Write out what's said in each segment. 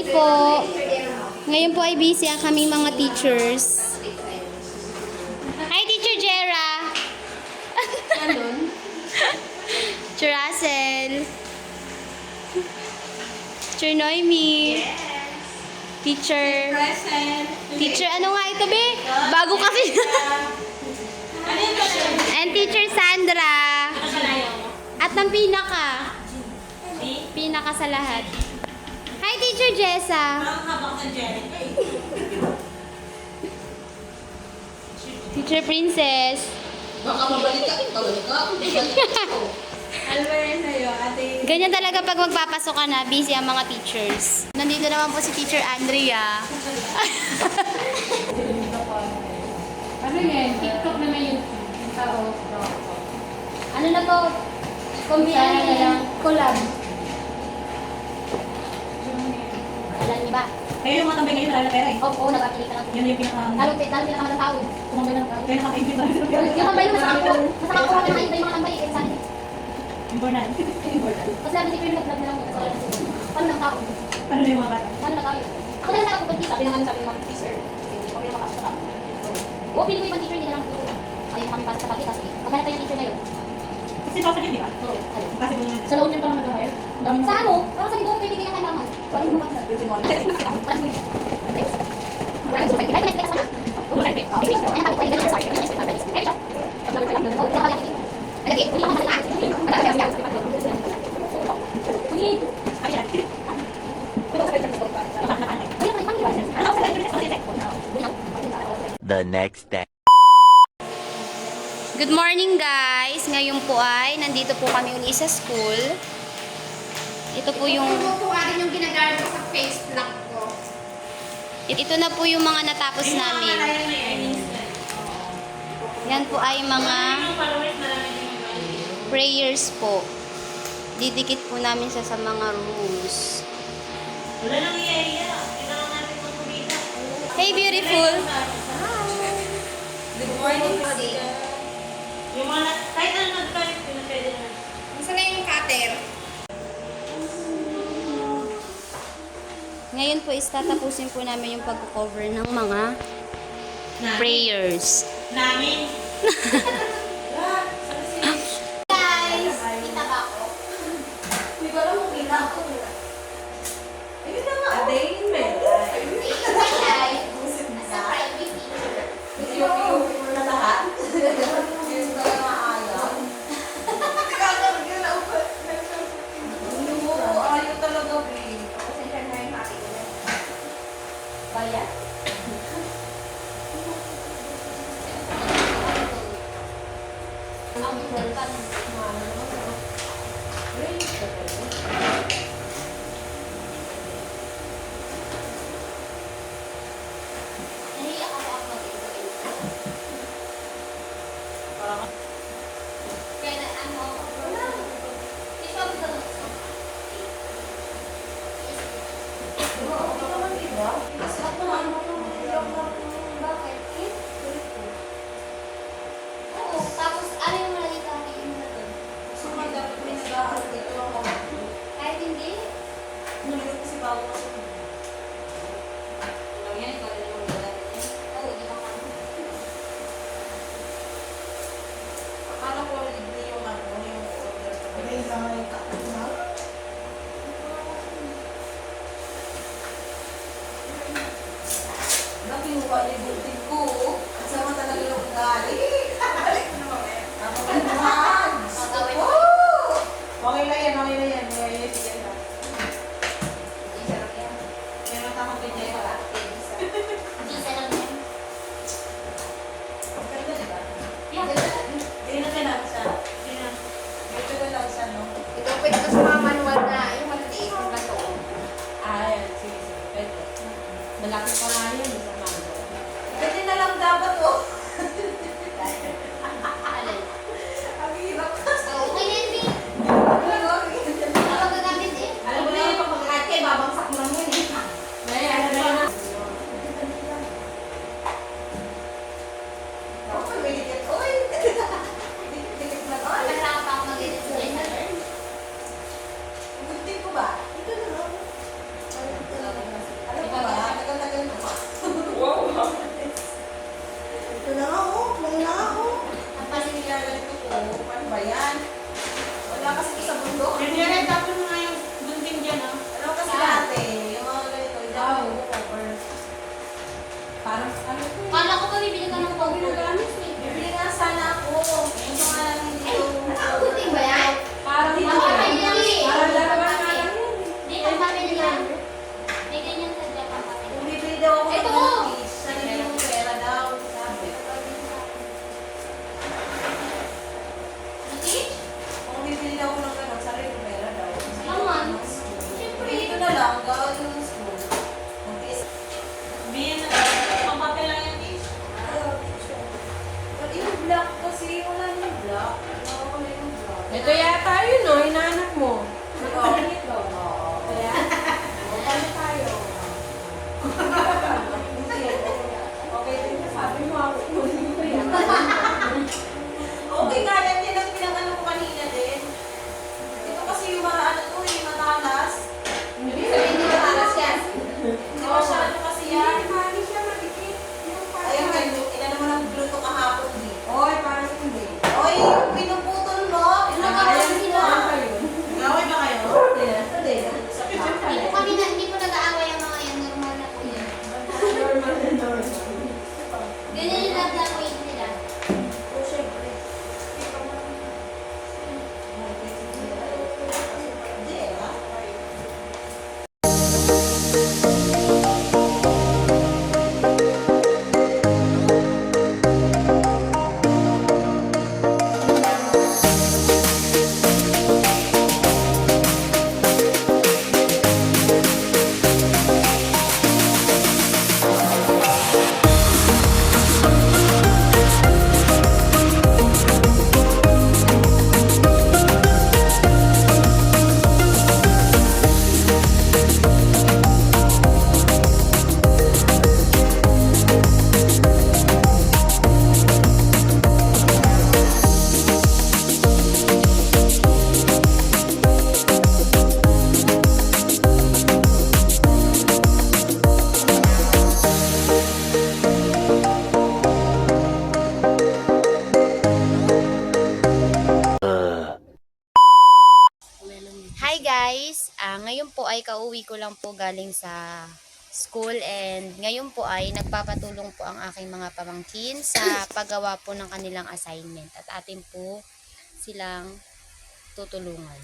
Hi po. Ngayon po ay busy ang kaming mga teachers. Hi, Teacher Jera. Teacher Russell. Teacher Noemi. Teacher. Teacher, ano nga ito, be? Bago kasi. And Teacher Sandra. At ang pinaka sa lahat. Hi, Teacher Jessa. Teacher Princess. Baka mabalik ka. Ganyan talaga pag magpapasok ka na, busy ang mga teachers. Nandito naman po si Teacher Andrea. Ano yan? TikTok na may tao. Ano na to? Kumbiyana na lang. Collab. Alam niyo ba? Kayo yung matambay ngayon, wala na pera eh. Oo, nag-apili ka na. Yun yung pinaka... Lalo pinakamadang tao. Tumambay ng tao. Kaya naka-invite na rin sa pera. Yung tambay naman sa ako. Masama ko kami yung mga tambay. Saan? Important. Kasi sabi ni Prim, nag-vlog na lang mo. Paano ng tao? Paano na yung mga bata? Paano ng tao? Ako na lang sa ako pag-teacher. Sabi naman sabi ng mga teacher. Kami na makasok sa tao. Oo, pili ko yung teacher, hindi na lang tuturo. Ayun kami para sa pagkita. Sige. Maghanap tayo ng teacher ngayon. Kasi ito sa di ba? Oo. Kasi kung Sa loan yun pa naman nag-hire. Sa ano? Parang sabi doon, pwede kaya kailangan. Parang mo makasal. The next day. Good morning guys! Ngayon po ay nandito po kami uli sa school. Ito po yung... yung ginagamit ko sa face lock ko. Ito na po yung mga natapos namin. Yan po ay mga prayers po. Didikit po namin sa mga rooms. wala nang iya-iya. Kailangan natin magpabita. Hey beautiful! Good morning, yung mga, kahit ano nag-connect, pwede na. Saan na yung cutter? Ngayon po is tatapusin po namin yung pag-cover ng mga prayers. Namin. Guys! Kita ba ako? Hindi ba lang kung kita ako? Ayun na nga. Adayin mo eh. Guys! Nasa private teacher. Yung mo na lahat. Yung talaga maayaw. Ayaw talaga, babe. Bayad. Ang bulkan. Nahiya ako ako kaya na ano ikaw sa bakit? Oo, tapos ano yung malalik ang tingin mo doon? Kahit hindi? Oo, di ba kami? Kasama talaga yung ugali. Tatawin mo. Okay na yan, okay na yan. Sige na. Sarap yan. Kaya natakot din niya yung Isa lang yan. Ganda, di ba? Ganda. Hindi na kailangan siya. Hindi na. Ito na lang siya, no? Ito pwede ko sa mga manual na yung maliliit yung bato. Ayan, sige. Pwede. Malapit pa nga yun sa mando. Pwede na lang dapat, oh. Alin? Ang hirap. Okay na yun, Bi. Ano, Ako gagamit eh. alam mo na yung pag-ate, babangsak mo lang yun, eh. Ayan, Ako, may dikit. Uy! Dikit na, oy. Masarap pa ako mag-edit sa letter. Gunting ko ba? Ito na lang. Kakauwi ko lang po galing sa school and ngayon po ay nagpapatulong po ang aking mga pamangkin sa paggawa po ng kanilang assignment at atin po silang tutulungan.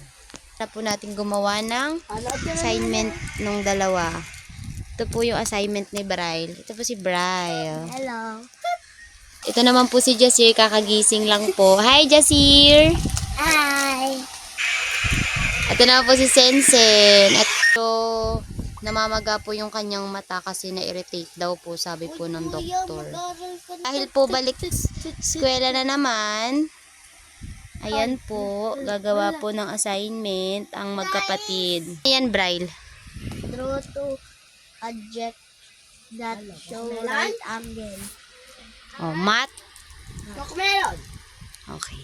Na po natin gumawa ng assignment ng dalawa. Ito po yung assignment ni Braille. Ito po si Braille. Hello. Ito naman po si Jasir, kakagising lang po. Hi Jasir! Hi. Ito naman po si Sensen. Ito, namamaga po yung kanyang mata kasi na-irritate daw po, sabi po ng doktor. Dahil po balik eskwela na naman, ayan po, gagawa po ng assignment ang magkapatid. Ayan, Braille. Draw to object that show right angle. Oh, math. Watermelon. Okay.